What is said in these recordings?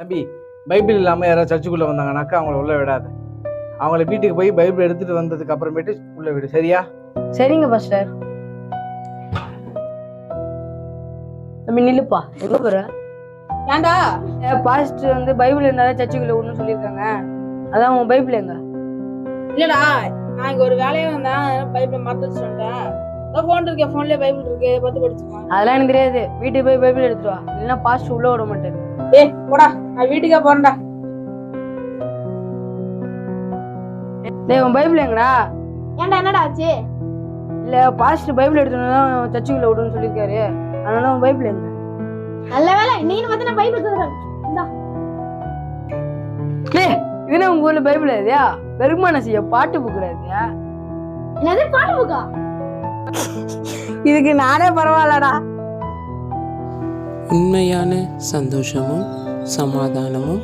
தம்பி, பைபிள் இல்லாமல் யாராவது சர்ச்சுக்குள்ளே வந்தாங்கனாக்கா அவங்கள உள்ள விடாது. அவங்கள வீட்டுக்கு போய் பைபிள் எடுத்துட்டு வந்ததுக்கு அப்புறமேட்டு உள்ள விடு, சரியா? சரிங்க பாஸ்டர். தம்பி நில்லுப்பா, எங்க போற? ஏன்டா பாஸ்டர் வந்து பைபிள் இருந்தாலும் சர்ச்சுக்குள்ள ஒண்ணு சொல்லியிருக்காங்க. அதான் உன் பைபிள் எங்க? இல்லடா, நான் இங்க ஒரு வேலையா வந்தேன், பைபிள் மறந்து வச்சுட்டேன். போன் இருக்கே, போன்லயே பைபிள் இருக்கு, பார்த்து படிச்சுக்கலாம். அதெல்லாம் எனக்கு தெரியாது. வீட்டுக்கு போய் பைபிள் எடுத்துட்டு வா, இல்லைன்னா பாஸ்டர் உள்ள விட மாட்டேன். ஏய் போடா, நான் வீட்டுக்கே போறேன்டா. டேய், உன் பைபிள் எங்கடா? ஏன்டா, என்னடா ஆச்சு? இல்ல, பாஸ்டர் பைபிள் எடுத்துட்டு தான் சர்ச்சுக்குள்ள விடுன்னு சொல்லியிருக்காரு. அதனால உன் பைபிள் எங்க? நல்ல வேலை, இன்னைக்கு வந்து நான் பைபிள் தந்துறேன். இந்தா. டேய், இதுனா உங்க ஊர்ல பைபிள் எழுதியா? பெருமானம் செய்ய பாட்டு புக்குறாதியா? என்னது பாட்டு புக்கா? இதுக்கு நானே பரவாயில்லடா. உண்மையான சந்தோஷமும் சமாதானமும்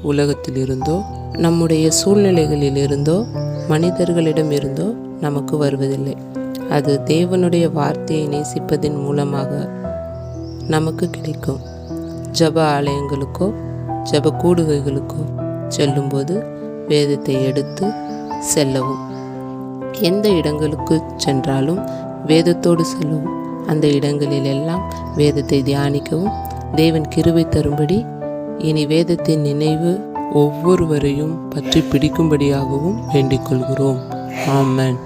உலகத்திலிருந்தோ நம்முடைய சூழ்நிலைகளிலிருந்தோ மனிதர்களிடமிருந்தோ நமக்கு வருவதில்லை. அது தேவனுடைய வார்த்தையை நேசிப்பதன் மூலமாக நமக்கு கிடைக்கும். ஜப ஆலயங்களுக்கோ ஜப கூடுகைகளுக்கோ செல்லும்போது வேதத்தை எடுத்து செல்லவும். எந்த இடங்களுக்கு சென்றாலும் வேதத்தோடு செல்லவும். அந்த இடங்களில் எல்லாம் வேதத்தை தியானிக்கவும். தேவன் கிருபை தரும்படி இனி வேதத்தின் நினைவு ஒவ்வொருவரையும் பற்றி பிடிக்கும்படியாகவும் வேண்டிக் கொள்கிறோம். ஆமென்.